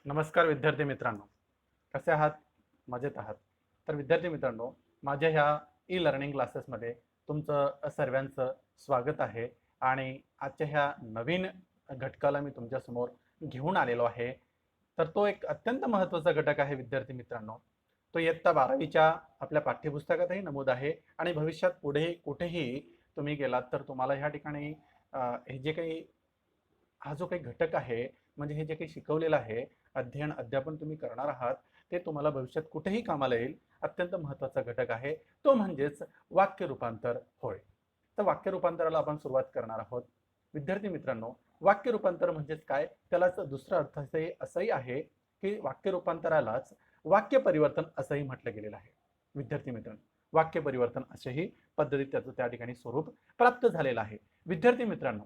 नमस्कार विद्यार्थी मित्रांनो, कसे आहात? मजेत आहात? तर विद्यार्थी मित्रांनो, माझ्या ह्या ई लर्निंग क्लासेसमध्ये तुमचं सर्वांचं स्वागत आहे. आणि आजच्या ह्या नवीन घटकाला मी तुमच्यासमोर घेऊन आलेलो आहे. तर तो एक अत्यंत महत्त्वाचा घटक आहे विद्यार्थी मित्रांनो. तो इयत्ता 12वीच्या आपल्या पाठ्यपुस्तकातही नमूद आहे आणि भविष्यात पुढे कुठेही तुम्ही गेलात तर तुम्हाला ह्या ठिकाणी हे जे काही हा जो काही घटक आहे, म्हणजे हे जे काही शिकवलेलं आहे, अध्ययन अध्यापन तुम्ही करणार आहात, ते तुम्हाला भविष्यात कुठेही कामाला येईल. अत्यंत महत्त्वाचा घटक आहे, तो म्हणजेच वाक्य रूपांतर होय. तर वाक्य रूपांतराला आपण सुरुवात करणार आहोत. विद्यार्थी मित्रांनो, वाक्य रूपांतर म्हणजेच काय? त्यालाच दुसरा अर्थ असंही आहे की वाक्य रूपांतरालाच वाक्य परिवर्तन असंही म्हटलं गेलेलं आहे. विद्यार्थी मित्रांनो, वाक्य परिवर्तन अशाही पद्धतीत त्याचं त्या ठिकाणी स्वरूप प्राप्त झालेलं आहे. विद्यार्थी मित्रांनो,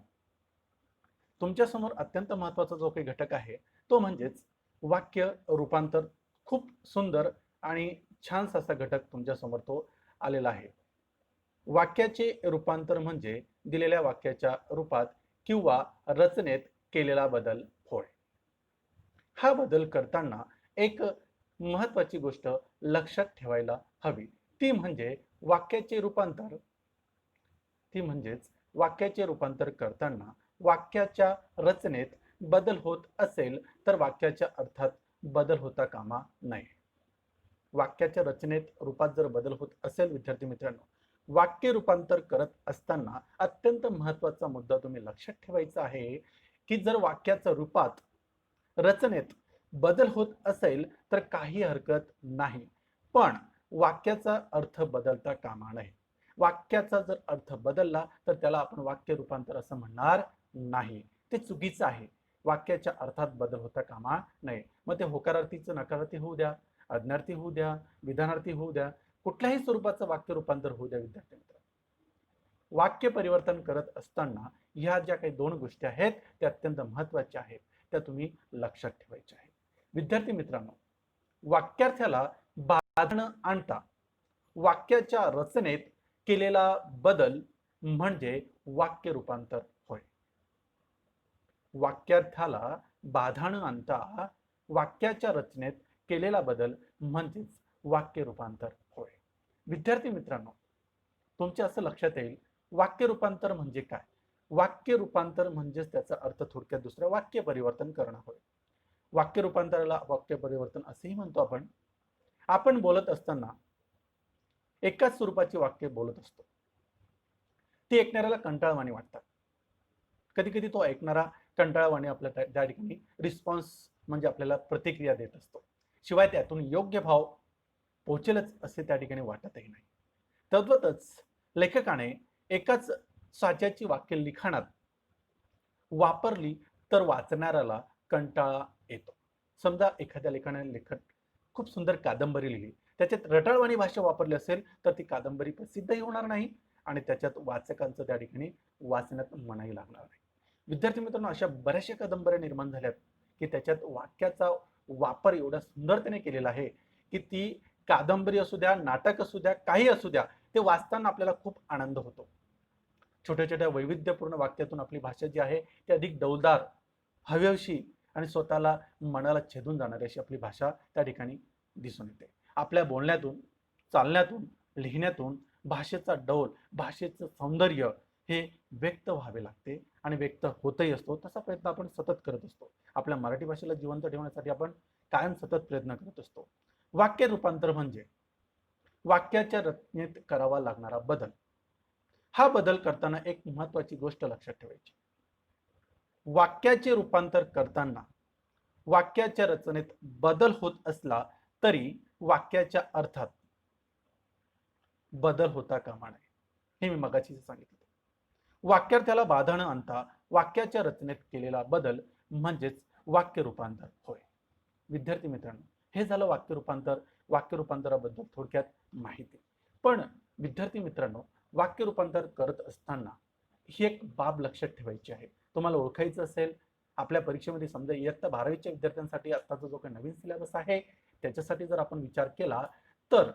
तुमच्यासमोर अत्यंत महत्त्वाचा जो काही घटक आहे, तो म्हणजेच वाक्य रूपांतर. खूप सुंदर आणि छानसा असा घटक तुमच्यासमोर तो आलेला आहे. वाक्याचे रूपांतर म्हणजे दिलेल्या वाक्याच्या रूपात किंवा रचनेत केलेला बदल होय. हा बदल करताना एक महत्त्वाची गोष्ट लक्षात ठेवायला हवी, ती म्हणजे वाक्याचे रूपांतर. ती म्हणजेच वाक्याचे रूपांतर करताना वाक्याच्या रचनेत बदल होत असेल तर वाक्याच्या अर्थात बदल होता कामा नये. वाक्याच्या रचनेत रूपात जर बदल होत असेल विद्यार्थी मित्रांनो, वाक्य रूपांतर करत असताना अत्यंत महत्त्वाचा मुद्दा तुम्ही लक्षात ठेवायचा आहे की जर वाक्याच्या रूपात रचनेत बदल होत असेल तर काही हरकत नाही, पण वाक्याचा अर्थ बदलता कामा नये. वाक्याचा जर अर्थ बदलला तर त्याला आपण वाक्य रूपांतर असं म्हणणार नाही, ते चुकीचं आहे. वाक्याच्या अर्थात बदल होता कामा नये. मग ते होकारार्थीचं नकारार्थी होऊ द्या, आज्ञार्थी होऊ द्या, विधानार्थी होऊ द्या, कुठल्याही स्वरूपाचं वाक्य रूपांतर होऊ द्या विद्यार्थी मित्र. वाक्य परिवर्तन करत असताना ह्या ज्या काही दोन गोष्टी आहेत त्या अत्यंत महत्त्वाच्या आहेत, त्या तुम्ही लक्षात ठेवायच्या आहेत. विद्यार्थी मित्रांनो, वाक्यार्थाला बाधा आणता वाक्याच्या रचनेत केलेला बदल म्हणजे वाक्य रूपांतर होय. वाक्यार्थाला बाधा न आणता वाक्याच्या रचनेत केलेला बदल म्हणजेच वाक्य रूपांतर होय. विद्यार्थी मित्रांनो, तुमच्या असं लक्षात येईल, वाक्य रूपांतर म्हणजे काय? वाक्य रूपांतर म्हणजेच त्याचा अर्थ थोडक्यात दुसरा वाक्य परिवर्तन करणं होय. वाक्य रूपांतराला वाक्य परिवर्तन असेही म्हणतो आपण. आपण बोलत असताना एकाच स्वरूपाची वाक्य बोलत असतो, ती ऐकणाऱ्याला कंटाळवाणी वाटतात. कधी कधी तो ऐकणारा कंटाळवाणी आपल्या त्या ठिकाणी रिस्पॉन्स म्हणजे आपल्याला प्रतिक्रिया देत असतो, शिवाय त्यातून योग्य भाव पोहोचेलच असे त्या ठिकाणी वाटतही नाही. तद्वतच लेखकाने एकाच साच्याची वाक्य लिखाणात वापरली तर वाचणाऱ्याला कंटाळा येतो. समजा एखाद्या लेखकाने खूप सुंदर कादंबरी लिहिली, त्याच्यात रटाळवाणी भाषा वापरली असेल तर ती कादंबरी प्रसिद्धही होणार नाही आणि त्याच्यात वाचकांचं त्या ठिकाणी वाचण्यात मनही लागणार नाही. विद्यार्थी मित्रांनो, अशा बऱ्याचशा कादंबऱ्या निर्माण झाल्यात की त्याच्यात वाक्याचा वापर एवढ्या सुंदरतेने केलेला आहे की ती कादंबरी असू द्या, नाटक असू द्या, काही असू द्या, ते वाचताना आपल्याला खूप आनंद होतो. छोट्या छोट्या वैविध्यपूर्ण वाक्यातून आपली भाषा जी आहे ती अधिक डौलदार, हवेशी आणि स्वतःला मनाला छेदून जाणारी अशी आपली भाषा त्या ठिकाणी दिसून येते. आपल्या बोलण्यातून, चालण्यातून, लिहिण्यातून भाषेचा डौल, भाषेचं सौंदर्य हे व्यक्त व्हावे लागते आणि व्यक्त होतही असतो. तसा प्रयत्न आपण सतत करत असतो. आपल्या मराठी भाषेला जिवंत ठेवण्यासाठी आपण कायम सतत प्रयत्न करत असतो. वाक्य रूपांतर म्हणजे वाक्याच्या रचनेत करावा लागणारा बदल. हा बदल करताना एक महत्त्वाची गोष्ट लक्षात ठेवायची. वाक्याचे रूपांतर करताना वाक्याच्या रचनेत बदल होत असला तरी वाक्याच्या अर्थात बदल होता कामा नये. हे मी मगाशी सांगितलं. वाक्यार्थाला बाधा न आणता वाक्याच्या रचनेत केलेला बदल म्हणजेच वाक्य रूपांतर होय. विद्यार्थी मित्रांनो, हे झालं वाक्य रूपांतर. वाक्य रूपांतराबद्दल थोडक्यात माहिती. पण विद्यार्थी मित्रांनो, वाक्य रूपांतर करत असताना ही एक बाब लक्षात ठेवायची आहे. तुम्हाला ओळखायचं असेल, आपल्या परीक्षेमध्ये समजा इयत्ता 12वीच्या विद्यार्थ्यांसाठी आताचा जो काही नवीन सिलेबस आहे त्याच्यासाठी जर आपण विचार केला तर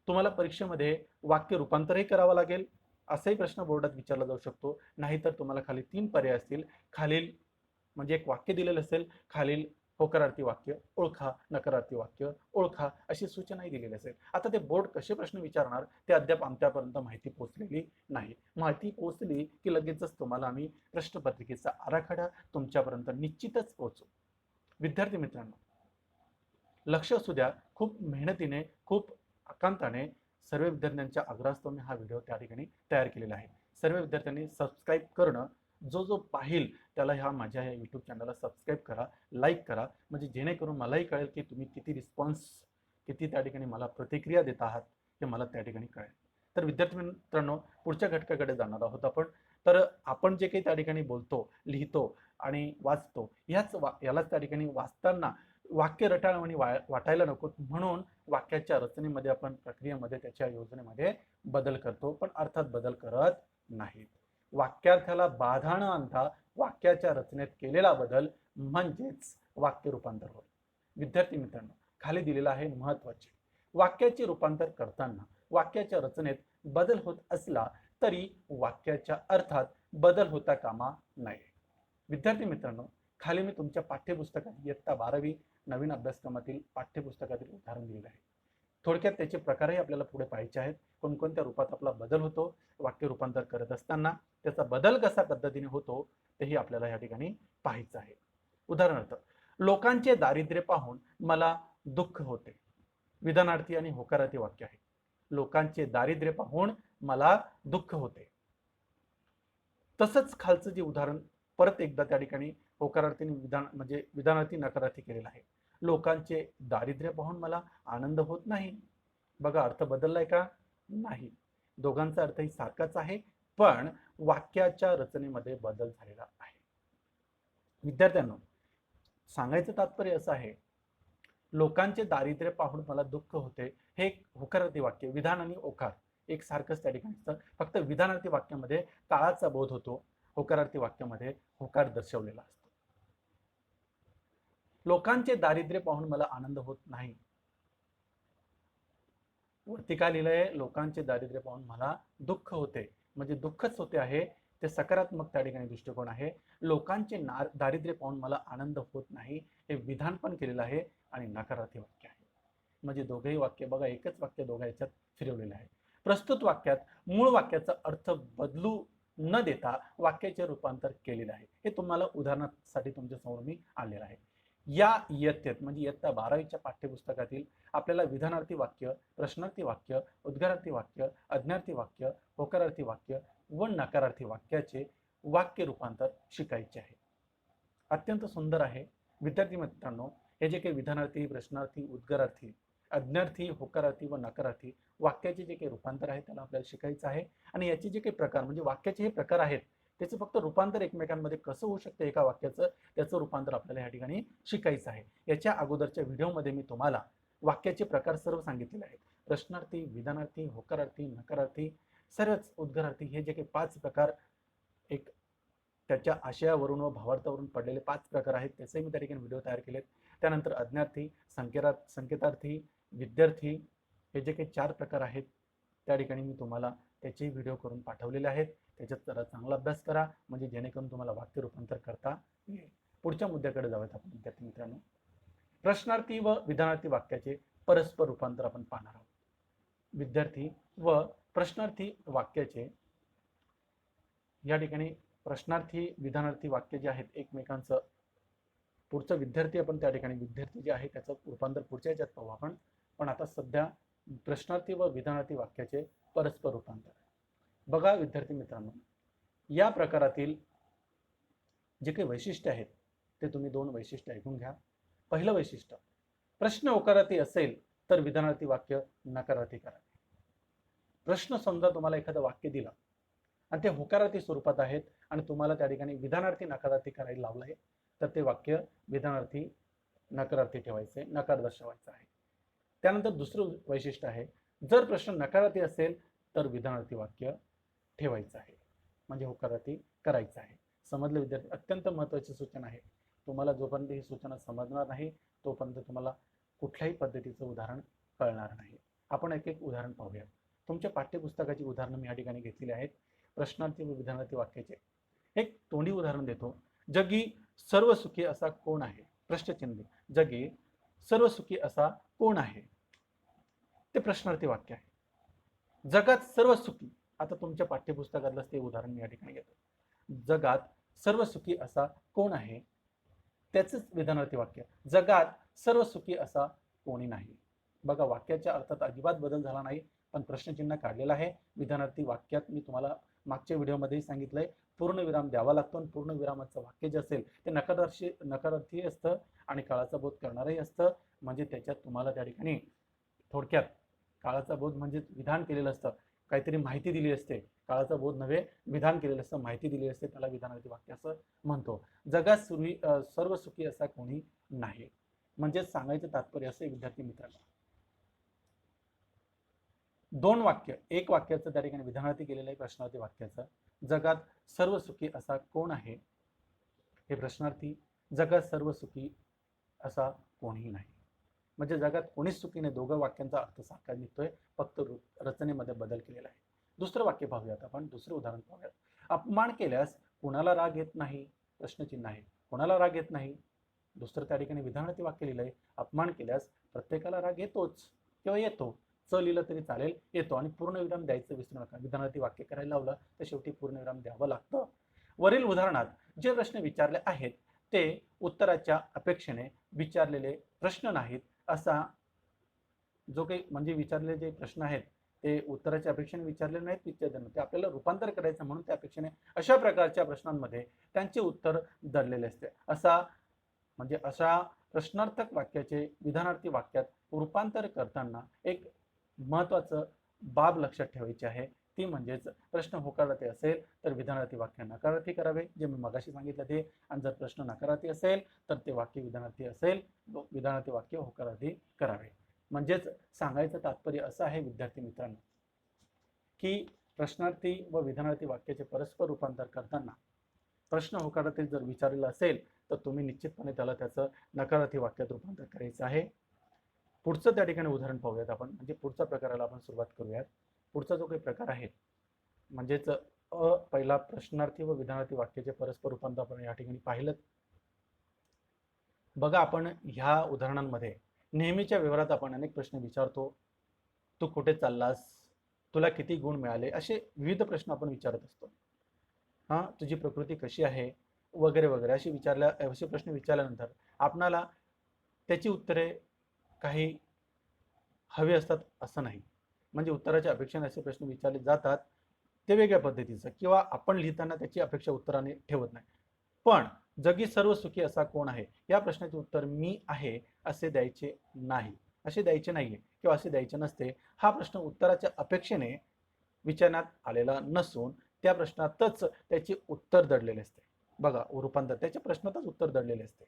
तुम्हाला परीक्षेमध्ये वाक्य रूपांतरही करावं लागेल. असाही प्रश्न बोर्डात विचारला जाऊ शकतो. नाहीतर तुम्हाला खाली 3 पर्याय असतील. खालील म्हणजे एक वाक्य दिलेलं असेल, खालील होकारार्थी वाक्य ओळखा, नकारार्थी वाक्य ओळखा, अशी सूचनाही दिलेली असेल. आता ते बोर्ड कसे प्रश्न विचारणार ते अद्याप आमच्यापर्यंत माहिती पोहोचलेली नाही. माहिती पोहोचली की लगेचच तुम्हाला आम्ही प्रश्नपत्रिकेचा आराखडा तुमच्यापर्यंत निश्चितच पोहोचू. विद्यार्थी मित्रांनो, लक्ष असू द्या, खूप मेहनतीने, खूप आकांताने सर्व विद्यार्थ्यांच्या आग्रहास्तव मी हा व्हिडिओ त्या ठिकाणी तयार केलेला आहे. सर्व विद्यार्थ्यांनी सबस्क्राईब करणं, जो पाहिल त्याला ह्या माझ्या या यूट्यूब चॅनलला सबस्क्राईब करा, लाईक करा, म्हणजे जेणेकरून मलाही कळेल की तुम्ही किती रिस्पॉन्स, किती त्या ठिकाणी मला प्रतिक्रिया देत आहात हे मला त्या ठिकाणी कळेल. तर विद्यार्थी मित्रांनो, पुढच्या घटकाकडे जाणार आहोत आपण. तर आपण जे काही त्या ठिकाणी बोलतो, लिहितो आणि वाचतो, यालाच त्या ठिकाणी वाचताना वाक्य रटाळवाणी वाटायला नको, म्हणून वाक्याच्या रचनेमध्ये आपण, प्रक्रियेमध्ये, त्याच्या योजनेमध्ये बदल करतो, पण अर्थात बदल करत नाहीत. वाक्यार्थाला बाधा न आणता वाक्याच्या रचनेत केलेला बदल म्हणजेच वाक्य रूपांतर होय. विद्यार्थी मित्रांनो, खाली दिलेलं आहे महत्वाचे. वाक्याचे रूपांतर करताना वाक्याच्या रचनेत बदल होत असला तरी वाक्याच्या अर्थात बदल होता कामा नये. विद्यार्थी मित्रांनो, खाली मी तुमच्या पाठ्यपुस्तकात इयत्ता 12वी नवीन अभ्यासक्रमातील पाठ्यपुस्तकातील उदाहरण दिलेलं आहे. थोडक्यात त्याचे प्रकारही आपल्याला पुढे पाहायचे आहेत. कोणकोणत्या रूपात आपला बदल होतो वाक्य रूपांतर करत असताना, त्याचा बदल कसा पद्धतीने होतो तेही आपल्याला या ठिकाणी पाहायचं आहे. उदाहरणार्थ, लोकांचे दारिद्र्य पाहून मला दुःख होते. विधानार्थी आणि होकारार्थी वाक्य आहे. लोकांचे दारिद्र्य पाहून मला दुःख होते. तसंच खालचं जे उदाहरण परत एकदा त्या ठिकाणी होकारार्थी म्हणजे विधानार्थी नकारार्थी केलेलं आहे. लोकांचे दारिद्र्य पाहून मला आनंद होत नाही. बघा, अर्थ बदललाय का? नाही. दोघांचा अर्थही सारखाच आहे, पण वाक्याच्या रचनेमध्ये बदल झालेला आहे. विद्यार्थ्यांनो, सांगायचं तात्पर्य असं आहे, लोकांचे दारिद्र्य पाहून मला दुःख होते हे एक होकारार्थी वाक्य. विधान आणि ओकार एक सारखंच त्या ठिकाणी असतं, फक्त विधानार्थी वाक्यामध्ये काळाचा बोध होतो, होकारार्थी वाक्यामध्ये होकार दर्शवलेला असतो. लोकांचे दारिद्र्य पाहून मला आनंद होत नाही. वरती काय लिहिलंय? लोकांचे दारिद्र्य पाहून मला दुःख होते, म्हणजे दुःखच होते आहे, ते सकारात्मक त्या ठिकाणी दृष्टिकोन आहे. लोकांचे दारिद्र्य पाहून मला आनंद होत नाही हे विधान पण केलेलं आहे आणि नकारार्थी वाक्य आहे. म्हणजे दोघेही वाक्य बघा, एकच वाक्य दोघा याच्यात फिरवलेलं आहे. प्रस्तुत वाक्यात मूळ वाक्याचा अर्थ बदलू न देता वाक्याचे रूपांतर केलेलं आहे. हे तुम्हाला उदाहरणासाठी तुमच्या समोर मी आणलेलं आहे. या इयत्तेत म्हणजे इयत्ता 12वीच्या पाठ्यपुस्तकातील आपल्याला विधानार्थी वाक्य, प्रश्नार्थी वाक्य, उद्गारार्थी वाक्य, अज्ञार्थी वाक्य, होकारार्थी वाक्य व नकारार्थी वाक्याचे वाक्य रूपांतर शिकायचे आहे. अत्यंत सुंदर आहे. विद्यार्थी मित्रांनो, हे जे काही विधानार्थी, प्रश्नार्थी, उद्गारार्थी, अज्ञार्थी, होकारार्थी व नकारार्थी वाक्याचे जे काही रूपांतर आहे त्याला आपल्याला शिकायचं आहे. आणि याचे जे काही प्रकार म्हणजे वाक्याचे हे प्रकार आहेत, त्याचं फक्त रूपांतर एकमेकांमध्ये कसं होऊ शकतं एका वाक्याचं, त्याचं रूपांतर आपल्याला या ठिकाणी शिकायचं आहे. याच्या अगोदरच्या व्हिडिओमध्ये मी तुम्हाला वाक्याचे प्रकार सर्व सांगितलेले आहेत. प्रश्नार्थी, विधानार्थी, होकारार्थी, नकारार्थी, सर्वच उद्गारार्थी, हे जे काही 5 प्रकार एक त्याच्या आशयावरून व भावार्थावरून पडलेले 5 प्रकार आहेत, त्याचे मी त्या ठिकाणी व्हिडिओ तयार केलेत. त्यानंतर अज्ञार्थी, संकेतार्थी, विद्यार्थी, हे जे काही 4 प्रकार आहेत त्या ठिकाणी मी तुम्हाला त्याचे व्हिडिओ करून पाठवलेले आहेत. त्याच्यात जरा चांगला अभ्यास करा, म्हणजे जेणेकरून तुम्हाला वाक्य रूपांतर करता येईल. पुढच्या मुद्द्याकडे जाऊयात आपण विद्यार्थी मित्रांनो. प्रश्नार्थी व विधानार्थी वाक्याचे परस्पर रूपांतर आपण पाहणार आहोत. विद्यार्थी व प्रश्नार्थी वाक्याचे या ठिकाणी प्रश्नार्थी, विधानार्थी वाक्य जे आहेत एकमेकांचं, पुढचं विद्यार्थी आपण त्या ठिकाणी विद्यार्थी जे आहे त्याचं रूपांतर पुढच्या याच्यात पाहू आपण. पण आता सध्या प्रश्नार्थी व विधानार्थी वाक्याचे परस्पर रूपांतर. बघा विद्यार्थी मित्रांनो, या प्रकारातील जे काही वैशिष्ट्य आहेत ते तुम्ही 2 वैशिष्ट्य ऐकून घ्या. पहिलं वैशिष्ट्य, प्रश्न होकारार्थी असेल तर विधानार्थी वाक्य नकारार्थी करावे. प्रश्न समजा तुम्हाला एखादं वाक्य दिलं आणि ते होकारार्थी स्वरूपात आहेत आणि तुम्हाला त्या ठिकाणी विधानार्थी नकारार्थी करायला लावलं आहे, तर ते वाक्य विधानार्थी नकारार्थी ठेवायचे, नकार दर्शवायचा आहे. त्यानंतर दुसरं वैशिष्ट्य आहे, जर प्रश्न नकारार्थी असेल तर विधानार्थी वाक्य ठेवायचं आहे, म्हणजे होकारार्थी करायचं आहे. समजलं विद्यार्थी? अत्यंत महत्त्वाची सूचना आहे. तुम्हाला जोपर्यंत ही सूचना समजणार नाही तोपर्यंत तुम्हाला कुठल्याही पद्धतीचं उदाहरण कळणार नाही. आपण एक एक उदाहरण पाहूया. तुमच्या पाठ्यपुस्तकाची उदाहरणं मी या ठिकाणी घेतलेली आहेत. प्रश्नार्थी व विधानार्थी वाक्याचे एक तोंडी उदाहरण देतो. जगी सर्व सुखी असा कोण आहे? प्रश्नचिन्ह जगी सर्व सुखी असा कोण आहे, ते प्रश्नार्थी वाक्य आहे. जगात सर्व सुखी, आता तुमच्या पाठ्यपुस्तकातलं ते उदाहरण मी या ठिकाणी घेतो. जगात सर्व सुखी असा कोण आहे, त्याच विधानार्थी वाक्य. जगात सर्व सुखी असा कोणी नाही. बघा, वाक्याच्या अर्थात अजिबात बदल झाला नाही, पण प्रश्नचिन्ह काढलेलं आहे. विधानार्थी वाक्यात मी तुम्हाला मागच्या व्हिडिओमध्येही सांगितलंय, पूर्णविराम द्यावा लागतो आणि पूर्णविरामाचं वाक्य जे असेल ते नकारार्थी असतं आणि काळाचा बोध करणारही असतं. म्हणजे त्याच्यात तुम्हाला त्या ठिकाणी थोडक्यात काळाचा बोध म्हणजे विधान केलेलं असतं, काहीतरी माहिती दिली असते. काळाचा बोध नव्हे, विधान केलेलं असतं, माहिती दिली असते, त्याला विधानार्थी वाक्य असं म्हणतो. जगात सर्व सुखी असा कोणी नाही. म्हणजे सांगायचं तात्पर्य असे विद्यार्थी मित्रांनो, दोन वाक्य, एक वाक्याचं त्या ठिकाणी विधानार्थी केलेलं आहे प्रश्नार्थी वाक्याचं. जगात सर्व सुखी असा कोण आहे हे प्रश्नार्थी, जगात सर्व सुखी असा कोणीही नाही. म्हणजे जगात कोणीच सुखी नाही. दोघं वाक्यांचा अर्थ सारखा निघतोय, फक्त रचनेमध्ये बदल केलेला आहे. दुसरं वाक्य पाहूयात आपण, दुसरं उदाहरण पाहूयात. अपमान केल्यास कुणाला राग येत नाही, प्रश्नचिन्ह आहे. कुणाला राग येत नाही, दुसरं त्या ठिकाणी विधानार्थी वाक्य लिहिलंय. अपमान केल्यास प्रत्येकाला राग येतोच किंवा येतो. लिहिलं तरी चालेल, येतो. आणि पूर्णविराम द्यायचं विसरू नका. विधानार्थी वाक्य करायला लावलं तर शेवटी पूर्णविराम द्यावं लागतं. वरील उदाहरणात जे प्रश्न विचारले आहेत ते उत्तराच्या अपेक्षेने विचारलेले प्रश्न नाहीत. असा जो काही म्हणजे विचारलेले जे प्रश्न आहेत ते उत्तराच्या अपेक्षेने विचारलेले नाहीत, ते आपल्याला रूपांतर करायचं म्हणून त्या अपेक्षेने अशा प्रकारच्या प्रश्नांमध्ये त्यांचे उत्तर दडलेले असते. अशा प्रश्नार्थक वाक्याचे विधानार्थी वाक्यात रूपांतर करताना एक महत्वाचं बाब लक्षात ठेवायची आहे, ती म्हणजेच प्रश्न होकारार्थी असेल तर विधानार्थी वाक्य नकारार्थी करावे, जे मी मगाशी सांगितलं ते. आणि जर प्रश्न नकारार्थी असेल तर ते वाक्य विधानार्थी असेल, विधानार्थी वाक्य होकारार्थी करावे. म्हणजेच सांगायचं तात्पर्य असं आहे विद्यार्थी मित्रांनो, की प्रश्नार्थी व विधानार्थी वाक्याचे परस्पर रूपांतर करताना प्रश्न होकारार्थी जर विचारलेला असेल तर तुम्ही निश्चितपणे त्याचं नकारार्थी वाक्यात रूपांतर करायचं आहे. पुढचं त्या ठिकाणी उदाहरण पाहूयात आपण. म्हणजे पुढच्या प्रकाराला आपण सुरुवात करूयात. पुढचा जो काही प्रकार आहे म्हणजेच पहिला प्रश्नार्थी व विधानार्थी वाक्याचे परस्पर रूपांतर आपण या ठिकाणी पाहिलं. बघा, आपण ह्या उदाहरणांमध्ये नेहमीच्या व्यवहारात आपण अनेक प्रश्न विचारतो. तू कुठे चाललास, तुला किती गुण मिळाले, असे विविध प्रश्न आपण विचारत असतो. तुझी प्रकृती कशी आहे वगैरे वगैरे असे प्रश्न विचारल्यानंतर आपणाला त्याची उत्तरे काही हवे असतात असं नाही. म्हणजे उत्तराच्या अपेक्षेने असे प्रश्न विचारले जातात ते वेगळ्या पद्धतीचं, किंवा आपण लिहिताना त्याची अपेक्षा उत्तराने ठेवत नाही. पण जगी सर्व सुखी असा कोण आहे या प्रश्नाचे उत्तर मी आहे असे द्यायचे नाही, असे द्यायचे नाहीये किंवा असे द्यायचे नसते. हा प्रश्न उत्तराच्या अपेक्षेने विचारण्यात आलेला नसून त्या प्रश्नातच त्याचे उत्तर दडलेले असते. बघा, रूपांतर त्याच्या प्रश्नातच उत्तर दडलेले असते.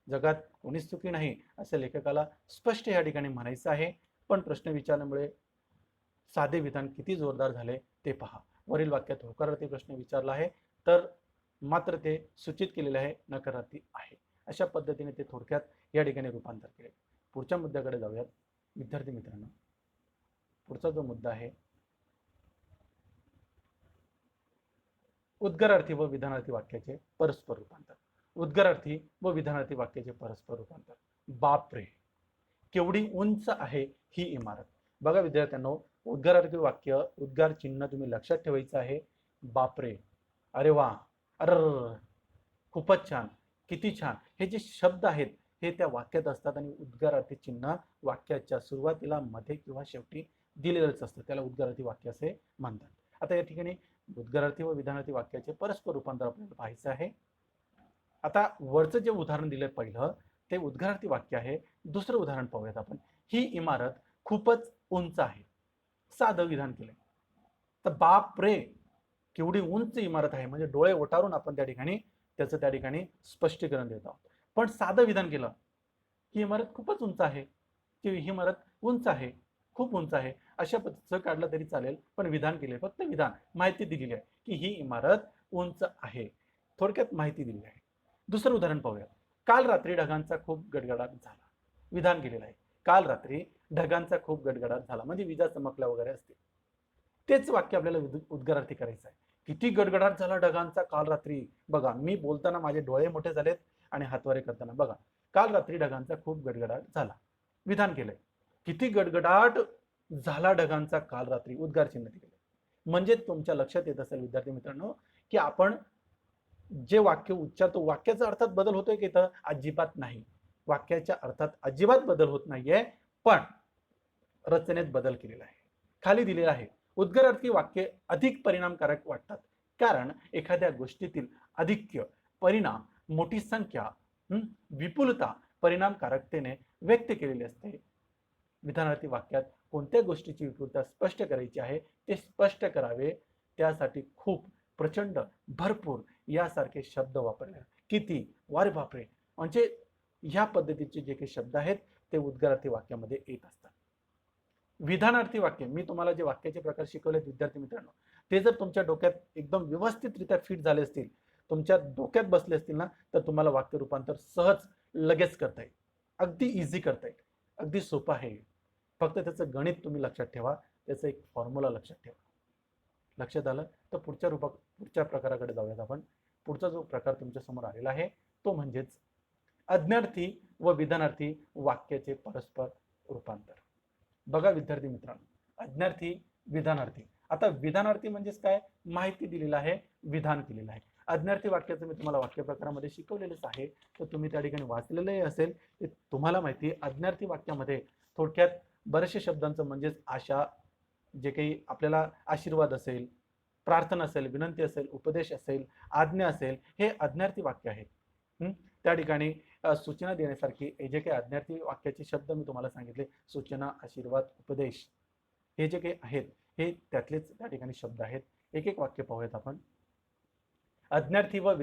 जगात कोणीच सुखी नाही असे लेखकाला स्पष्ट या ठिकाणी म्हणायचं आहे. पण प्रश्न विचारल्यामुळे साधे विधान किती जोरदार झाले ते पहा. वरील वाक्यात होकारार्थी प्रश्न विचारला आहे तर मात्र ते सूचित केलेले आहे नकारार्थी आहे. अशा पद्धतीने ते थोडक्यात या ठिकाणी रूपांतर केले. पुढच्या मुद्द्याकडे जाऊयात विद्यार्थी मित्रांनो. पुढचा जो मुद्दा आहे उद्गारार्थी व विधानार्थी वाक्याचे परस्पर रूपांतर. उद्गारार्थी व विधानार्थी वाक्याचे परस्पर रूपांतर. बापरे, केवढी उंच आहे ही इमारत. बघा विद्यार्थ्यांनो, उद्गारार्थी वाक्य उद्गार चिन्ह तुम्ही लक्षात ठेवायचं आहे. बापरे, अरे वा, अर, खूपच छान, किती छान, हे जे शब्द आहेत हे त्या वाक्यात असतात आणि उद्गारार्थी चिन्ह वाक्याच्या सुरुवातीला, मध्ये किंवा शेवटी दिलेलंच असतं. त्याला उद्गारार्थी वाक्य असे म्हणतात. आता या ठिकाणी उद्गारार्थी व विधानार्थी वाक्याचे परस्पर रूपांतर आपल्याला पाहायचं आहे. आता वरचं जे उदाहरण दिलंय पहिलं ते उद्गारार्थी वाक्य आहे. दुसरं उदाहरण पाहूयात आपण. ही इमारत खूपच उंच आहे. साधं विधान केलंय. तर बाप रे, केवढी उंच इमारत आहे, म्हणजे डोळे ओटारून आपण त्या ठिकाणी स्पष्टीकरण देत आहोत. पण साधं विधान केलं, ही इमारत खूपच उंच आहे, की ही इमारत उंच आहे, खूप उंच आहे, अशा पद्धतीचं काढलं तरी चालेल. पण विधान केले, फक्त विधान, माहिती दिलेली आहे की ही इमारत उंच आहे, थोडक्यात माहिती दिली आहे. दुसरं उदाहरण पाहूया. काल रात्री ढगांचा खूप गडगडाट झाला. विधान केलेलं आहे, काल रात्री ढगांचा खूप गडगडाट झाला, म्हणजे विजा चमकल्या वगैरे असते. तेच वाक्य आपल्याला उद्गारार्थी करायचं आहे. किती गडगडाट झाला ढगांचा काल रात्री. बघा, मी बोलताना माझे डोळे मोठे झालेत आणि हातवारे करताना बघा, काल रात्री ढगांचा खूप गडगडाट झाला. विधान केलंय. किती गडगडाट झाला ढगांचा काल रात्री, उद्गार चिन्ह दिले. म्हणजे तुमच्या लक्षात येत असेल विद्यार्थी मित्रांनो की आपण जे वाक्य उच्चारतो वाक्याचा अर्थात बदल होतोय की इथं अजिबात नाही. वाक्याच्या अर्थात अजिबात बदल होत नाहीये, पण रचनेत बदल केलेला आहे. खाली दिलेला आहे उद्गारार्थी वाक्य अधिक परिणामकारक वाटतात कारण एखाद्या गोष्टीतील अधिक्य, परिणाम, मोठी संख्या, विपुलता परिणामकारकतेने व्यक्त केलेली असते. विधानार्थी वाक्यात कोणत्या गोष्टीची विपुलता स्पष्ट करायची आहे ते स्पष्ट करावे, त्यासाठी खूप, प्रचंड, भरपूर यासारखे शब्द वापरले. किती, वारे बापरे, म्हणजे ह्या पद्धतीचे जे काही शब्द आहेत ते उद्गारार्थी वाक्यामध्ये येत असतात. विधानार्थी वाक्य, मी तुम्हाला जे वाक्याचे प्रकार शिकवलेत विद्यार्थी मित्रांनो, ते जर तुमच्या डोक्यात एकदम व्यवस्थितरित्या फिट झाले असतील, तुमच्या डोक्यात बसले असतील ना, तर तुम्हाला वाक्य रूपांतर सहज लगेच करता येईल. अगदी इझी करता येईल. अगदी सोपं आहे. फक्त त्याचं गणित तुम्ही लक्षात ठेवा, त्याचं एक फॉर्म्युला लक्षात ठेवा. लक्षात आलं तर पुढच्या प्रकाराकडे जाऊयात आपण. पुढचा जो प्रकार तुमच्या समोर आलेला आहे तो म्हणजेच अज्ञार्थी व विधानार्थी वाक्याचे परस्पर रूपांतर. बघा विद्यार्थी मित्रांनो, अज्ञार्थी, विधानार्थी. आता विधानार्थी म्हणजेच काय, माहिती दिलेलं आहे, विधान केलेलं आहे. अज्ञार्थी वाक्याचं मी तुम्हाला वाक्य प्रकारामध्ये शिकवलेलंच आहे, तर तुम्ही त्या ठिकाणी वाचलेलंही असेल. ते तुम्हाला माहिती आहे अज्ञार्थी वाक्यामध्ये थोडक्यात बरेचशे शब्दांचं म्हणजेच आशा, जे काही आपल्याला आशीर्वाद असेल, प्रार्थना असेल, विनंती असेल, उपदेश असेल, आज्ञा असेल, हे अज्ञार्थी वाक्य आहेत. त्या ठिकाणी सूचना देण्यासारखी जे काही अज्ञार्थी वाक्याचे शब्द मी तुम्हाला सांगितले, सूचना, आशीर्वाद, उपदेश, हे जे काही आहेत हे त्यातलेच त्या ठिकाणी शब्द आहेत. एक एक वाक्य पाहूयात आपण. अज्ञार्थी व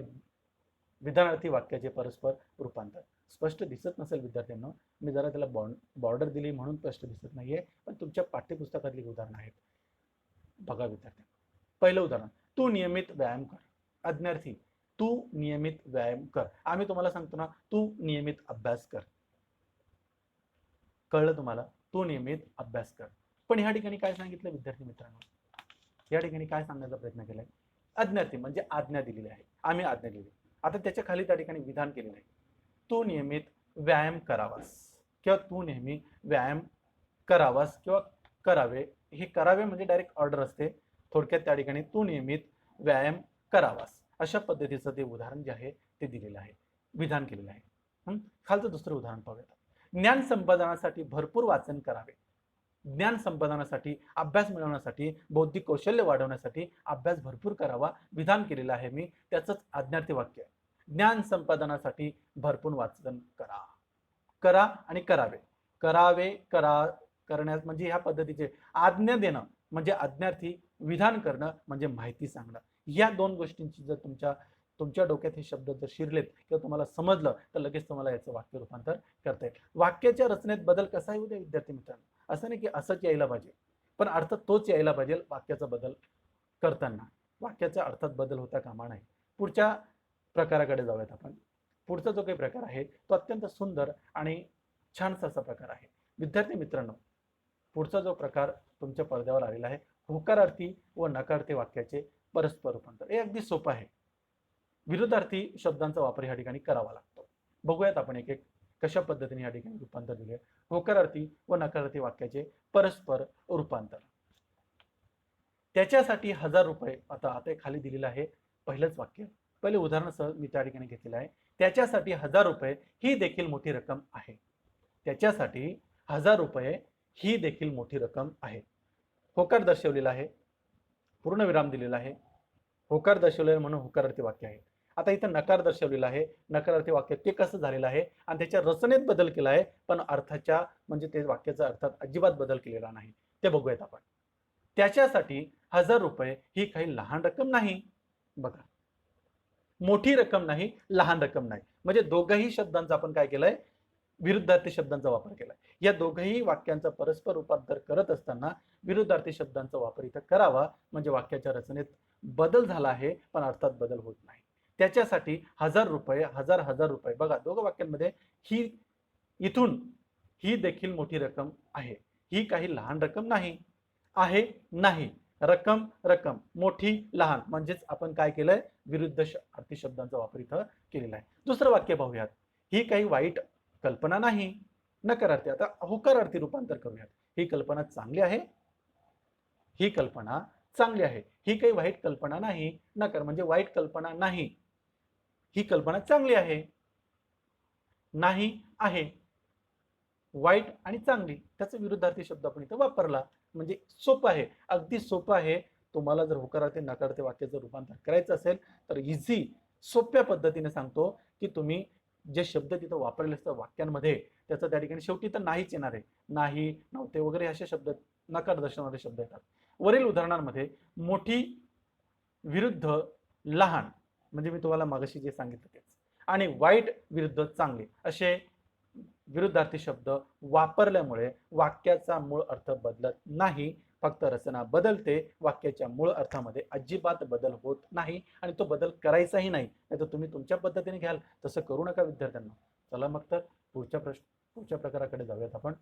विधानार्थी वाक्याचे परस्पर रूपांतर. स्पष्ट दिसत नसेल विद्यार्थ्यांना, मी जरा त्याला बॉर्डर दिली म्हणून स्पष्ट दिसत नाहीये, पण तुमच्या पाठ्यपुस्तकातली उदाहरण आहेत. बघा विद्यार्थी, पहिलं उदाहरण, तू नियमित व्यायाम कर. अज्ञार्थी, तू नियमित व्यायाम कर. आम्ही तुम्हाला सांगतो ना, तू नियमित अभ्यास कर. कळलं तुम्हाला, तू नियमित अभ्यास कर. पण ह्या ठिकाणी काय सांगितलं विद्यार्थी मित्रांनो, या ठिकाणी काय सांगण्याचा प्रयत्न केलाय, अज्ञार्थी म्हणजे आज्ञा दिलेली आहे, आम्ही आज्ञा दिली. आता त्याच्या खाली त्या ठिकाणी विधान केलेलं आहे, तू नियमित व्यायाम करावास किंवा तू नेहमी व्यायाम करावास किंवा करावे. हे करावे म्हणजे डायरेक्ट ऑर्डर असते. थोडक्यात त्या ठिकाणी तू नियमित व्यायाम करावास अशा पद्धतीचं ते उदाहरण जे आहे ते दिलेलं आहे, विधान केलेलं आहे. खालचं दुसरं उदाहरण पाहूयात. ज्ञान संपादनासाठी भरपूर वाचन करावे. ज्ञान संपादनासाठी, अभ्यास मिळवण्यासाठी, बौद्धिक कौशल्य वाढवण्यासाठी अभ्यास भरपूर करावा, विधान केलेलं आहे मी. त्याचंच आज्ञार्थी वाक्य आहे. ज्ञान संपादनासाठी भरपूर वाचन करा. करा आणि करावे. करावे, करण्यास म्हणजे ह्या पद्धतीचे आज्ञा देणं म्हणजे आज्ञार्थी, विधान करणं म्हणजे माहिती सांगणं. या दोन गोष्टींची जर तुमच्या डोक्यात हे शब्द जर शिरलेत किंवा तुम्हाला समजलं तर लगेच तुम्हाला याचं वाक्य रूपांतर करता येईल. वाक्याच्या रचनेत बदल कसा येऊ द्या विद्यार्थी मित्रांनो, असं नाही की असंच यायला पाहिजे, पण अर्थ तोच यायला पाहिजे. वाक्याचा बदल करताना वाक्याच्या अर्थात बदल होता कामा नये. पुढच्या प्रकाराकडे जाऊयात आपण. पुढचा जो काही प्रकार आहे तो अत्यंत सुंदर आणि छानसा असा प्रकार आहे विद्यार्थी मित्रांनो. पुढचा जो प्रकार तुमच्या पडद्यावर आलेला आहे, होकारार्थी व नकारार्थी वाक्याचे परस्पर रूपांतर. हे अगदी सोपं आहे. विरुद्धार्थी शब्दांचा वापर या ठिकाणी करावा लागतो. बघूयात आपण एक एक कशा पद्धतीने या ठिकाणी रूपांतर दिले. होकारार्थी व नकारार्थी वाक्याचे परस्पर रूपांतर. त्याच्यासाठी 1000 रुपये. आता खाली दिलेलं आहे पहिलंच वाक्य, पहिले उदाहरणासह मी त्या ठिकाणी घेतलेलं आहे. त्याच्यासाठी 1000 रुपये ही देखील मोठी रक्कम आहे. त्याच्यासाठी 1000 रुपये ही देखील मोठी रक्कम आहे. होकार दर्शवलेला आहे, पूर्णविराम दिलेला आहे. होकार दर्शवलेला म्हणून होकारार्थी वाक्य आहे. आता इथं नकार दर्शवलेला आहे, नकारार्थी वाक्य ते कसं झालेलं आहे आणि त्याच्या रचनेत बदल केला आहे, पण अर्थाच्या म्हणजे ते वाक्याचा अर्थात अजिबात बदल केलेला नाही. ते बघूयात आपण. त्याच्यासाठी 1000 रुपये ही काही लहान रक्कम नाही. बघा, मोठी रक्कम नाही, लहान रक्कम नाही, म्हणजे दोघही शब्दांचा आपण काय केलंय, विरुद्धार्थी शब्दांचा वापर केलाय. या दोघही वाक्यांचा परस्पर रूपांतर करत असताना विरुद्धार्थी शब्दांचा वापर इथं करावा, म्हणजे वाक्याच्या रचनेत बदल झाला आहे पण अर्थात बदल होत नाही. त्याच्यासाठी 1000 रुपये, 1000 रुपये. बघा, दोघं वाक्यांमध्ये ही, इथून ही देखील मोठी रक्कम आहे, ही काही लहान रक्कम नाही. आहे, नाही, रक्कम, रक्कम, मोठी, लहान, म्हणजेच आपण काय केलंय, विरुद्ध अर्थी शब्दांचा वापर इथं केलेला आहे. दुसरं वाक्य पाहूयात. ही काही वाईट कल्पना नाही, नकारार्थी. आता होकारार्थी रूपांतर करूयात. ही कल्पना चांगली आहे, ही कल्पना चांगली आहे, ही काही वाईट कल्पना नाही, नकार म्हणजे वाईट कल्पना नाही, ही कल्पना चांगली आहे, नाही आहे, वाईट आणि चांगली, त्याचा विरुद्धार्थी शब्द आपण इथं वापरला. म्हणजे सोपं आहे, अगदी सोपं आहे. तुम्हाला जर होकारार्थी नकारार्थी वाक्याचं रूपांतर करायचं असेल तर इझी सोप्या पद्धतीने सांगतो की तुम्ही जे शब्द तिथं वापरले असतात वाक्यांमध्ये त्याचं त्या ठिकाणी शेवटी तर नाहीच येणार आहे. नाही, नव्हते वगैरे असे शब्द, नकार दर्शवणारे शब्द येतात. वरील उदाहरणांमध्ये मोठी विरुद्ध लहान, म्हणजे मी तुम्हाला मागाशी जे सांगितलं तेच, आणि वाईट विरुद्ध चांगले असे विरुद्धार्थी शब्द वापरल्यामुळे वाक्याचा मूळ अर्थ बदलत नाही, फक्त रचना बदलते. वाक्याच्या मूळ अर्थामध्ये अजिबात बदल होत नाही आणि तो बदल करायचाही नाही. नाही तर तुम्ही तुमच्या पद्धतीने घ्याल, तसं करू नका विद्यार्थ्यांना. चला मग तर पुढच्या प्रकाराकडे जाऊयात आपण.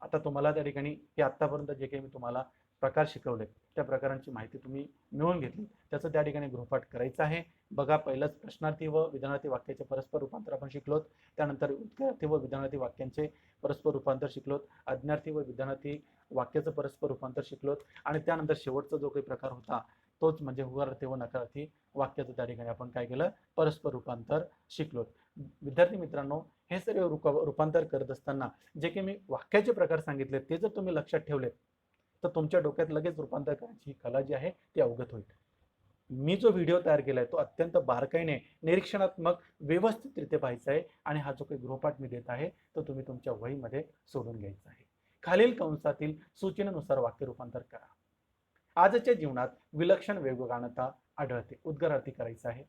आता तुम्हाला त्या ठिकाणी हे आत्तापर्यंत जे काही मी तुम्हाला प्रकार शिकवले त्या प्रकारांची माहिती तुम्ही मिळवून घेतली, त्याचं त्या ठिकाणी गृहपाठ करायचं आहे. बघा, पहिलंच प्रश्नार्थी व विधानार्थी वाक्याचे परस्पर रूपांतर आपण शिकलोत. त्यानंतर उद्गारार्थी व विधानार्थी वाक्यांचे परस्पर रूपांतर शिकलोत. आज्ञार्थी व विधानार्थी वाक्याचं परस्पर रूपांतर शिकलोत. आणि त्यानंतर शेवटचा जो काही प्रकार होता तोच म्हणजे होकारार्थी व नकारार्थी वाक्याचं त्या ठिकाणी आपण काय केलं, परस्पर रूपांतर शिकलोत. विद्यार्थी मित्रांनो, हे सर्व रूपांतर करत असताना जे काही मी वाक्याचे प्रकार सांगितले ते जर तुम्ही लक्षात ठेवले तर तुमच्या डोक्यात लगेच रूपांतर करायची ही कला जी आहे ती अवगत होईल. मी जो व्हिडिओ तयार केलाय तो अत्यंत बारकाईने निरीक्षणात्मक व्यवस्थितरित्या पाहायचा आहे आणि हा जो काही गृहपाठ मी देत आहे तो तुम्ही तुमच्या वहीमध्ये सोडून घ्यायचा आहे. खालील कंसातील सूचनेनुसार वाक्य रूपांतर करा. आजच्या जीवनात विलक्षण वेगवेगळता आढळते. उद्गारार्थी करायचं आहे.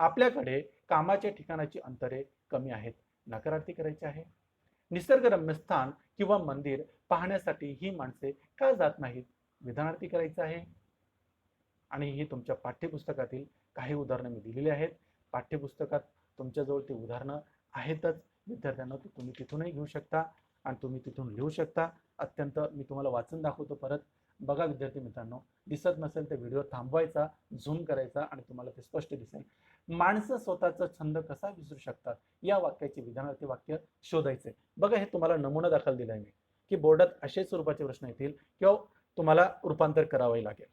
आपल्याकडे कामाच्या ठिकाणाची अंतरे कमी आहेत. नकारार्थी करायचे आहे. निसर्गरम्य स्थान किंवा मंदिर पाहण्यासाठी ही माणसे का जात नाहीत. विधानार्थी करायचं आहे. आणि ही तुमच्या पाठ्यपुस्तकातील काही उदाहरणं मी दिलेली आहेत. पाठ्यपुस्तकात तुमच्याजवळ ती उदाहरणं आहेतच. विद्यार्थ्यांना तुम्ही तिथूनही घेऊ शकता आणि तुम्ही तिथून लिहू शकता. अत्यंत मी तुम्हाला वाचून दाखवतो परत. बघा विद्यार्थी मित्रांनो, दिसत नसेल तर व्हिडिओ थांबवायचा, झूम करायचा आणि तुम्हाला ते स्पष्ट दिसेल. माणसं स्वतःचा छंद कसा विसरू शकतात या वाक्याचे विधानार्थी वाक्य शोधायचे. बघा, हे तुम्हाला नमुना दाखल दिलाय मी की बोर्डात असे स्वरूपाचे प्रश्न येतील किंवा तुम्हाला रूपांतर करावे लागेल.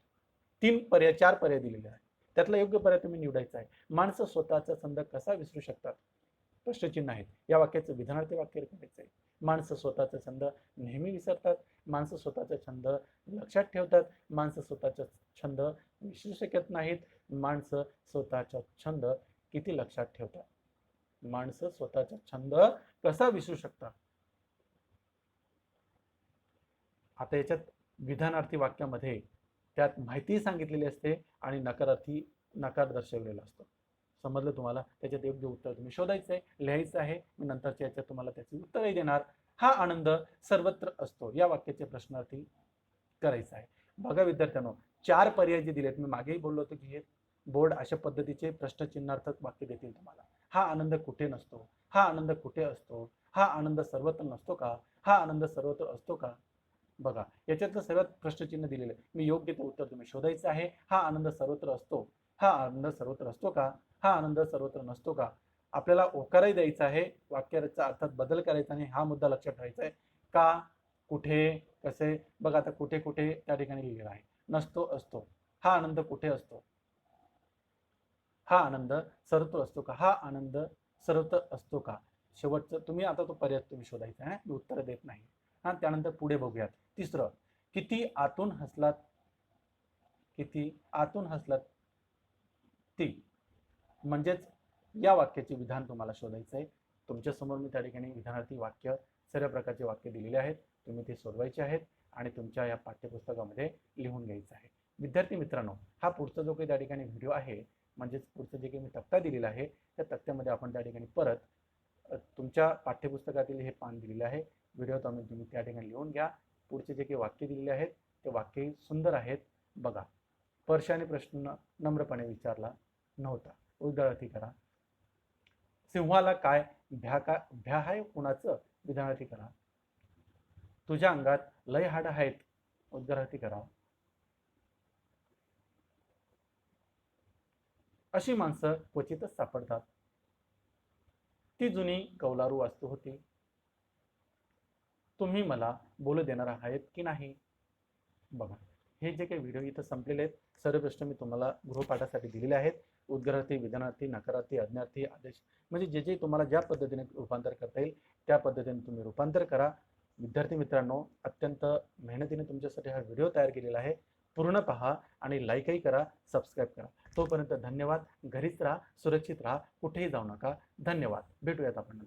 4 पर्याय दिलेले आहेत. त्यातला योग्य पर्याय तुम्ही निवडायचा आहे. माणसं स्वतःचा छंद कसा विसरू शकतात, प्रश्नचिन्ह आहेत. या वाक्याचं विधानार्थी वाक्य करायचं आहे. माणसं स्वतःचा छंद नेहमी विसरतात. माणसं स्वतःचा छंद लक्षात ठेवतात. माणसं स्वतःचा छंद विसरू शकत नाहीत. माणसं स्वतःचा छंद किती लक्षात ठेवतात. माणसं स्वतःचा छंद कसा विसरू शकतात. आता याच्यात विधानार्थी वाक्यामध्ये त्यात माहिती सांगितलेली असते आणि नकार दर्शवलेला असतो. समजलं तुम्हाला. त्याच्यात योग्य उत्तर तुम्ही शोधायचं आहे, लिहायचं आहे. मी नंतरच्या याच्यात तुम्हाला त्याची उत्तरही देणार. हा आनंद सर्वत्र असतो या वाक्याचे प्रश्नार्थी करायचं आहे. बघा विद्यार्थ्यांनो, 4 पर्याय जे दिलेत, मी मागेही बोललो होतो की हे बोर्ड अशा पद्धतीचे प्रश्नचिन्हार्थक वाक्य देतील तुम्हाला. हा आनंद कुठे नसतो, हा आनंद कुठे असतो, हा आनंद सर्वत्र नसतो का, हा आनंद सर्वत्र असतो का. बघा, याच्यातलं सर्वात प्रश्नचिन्ह दिलेलं आहे. मी योग्य ते उत्तर तुम्ही शोधायचं आहे. हा आनंद सर्वत्र असतो, हा आनंद सर्वत्र असतो का, हा आनंद सर्वत्र नसतो का. आपल्याला होकारही द्यायचा आहे, वाक्याचा अर्थात बदल करायचा नाही, हा मुद्दा लक्षात ठेवायचा आहे. का, कुठे, कसे. बघा, आता कुठे कुठे त्या ठिकाणी लिहिलेला आहे. नसतो, असतो. हा आनंद कुठे असतो, हा आनंद सर्वत्र असतो का, हा आनंद सर्वत्र असतो का. शेवटचं तुम्ही आता तो पर्याय तुम्ही शोधायचा आहे. मी उत्तर देत नाही. हा, त्यानंतर पुढे बघूयात. तिसरं, किती आतून हसलात, किती आतून हसलात ती. म्हणजेच या वाक्याचे विधान तुम्हाला शोधायचं आहे. तुमच्या समोर मी त्या ठिकाणी विधानार्थी वाक्य, सर्व प्रकारचे वाक्य दिलेले आहेत. तुम्ही ते सोडवायचे आहेत आणि तुमच्या या पाठ्यपुस्तकामध्ये लिहून घ्यायचं आहे. विद्यार्थी मित्रांनो, हा पुढचा जो काही त्या ठिकाणी व्हिडिओ आहे, म्हणजेच पुढचं जे काही मी तक्ता दिलेला आहे त्या तक्त्यामध्ये आपण त्या ठिकाणी परत तुमच्या पाठ्यपुस्तकातील हे पान दिलेले आहे. व्हिडिओ तुम्ही त्या ठिकाणी लिहून घ्या. पुढचे जे काही वाक्य दिलेले आहेत ते वाक्यही सुंदर आहेत. बघा, स्पर्शाने प्रश्न नम्रपणे विचारला नव्हता. उद्गारार्थी करा. सिंहाला काय भ्या आहे कुणाचं. विधानार्थी करा. तुझ्या अंगात लय हाड आहेत. उद्गारार्थी करा. अशी माणसं क्वचितच सापडतात. ती जुनी कौलारू वास्तू होती. तुम्ही मला बोलू देणार आहेत की नाही? बघा, हे जे काही व्हिडिओ इथं संपलेले आहेत, सर्व प्रश्न मी तुम्हाला गृहपाठासाठी दिलेले आहेत. उद्गारार्थी, विधानार्थी, नकारार्थी, आज्ञार्थी, आदेश, म्हणजे जे जे तुम्हाला ज्या पद्धतीने रूपांतर करता येईल त्या पद्धतीने तुम्ही रूपांतर करा. विद्यार्थी मित्रांनो, अत्यंत मेहनतीने तुमच्यासाठी हा व्हिडिओ तयार केलेला आहे. पूर्ण पहा आणि लाईकही करा, सबस्क्राईब करा. तोपर्यंत धन्यवाद. घरीच राहा, सुरक्षित राहा, कुठेही जाऊ नका. धन्यवाद. भेटूयात आपण नंतर.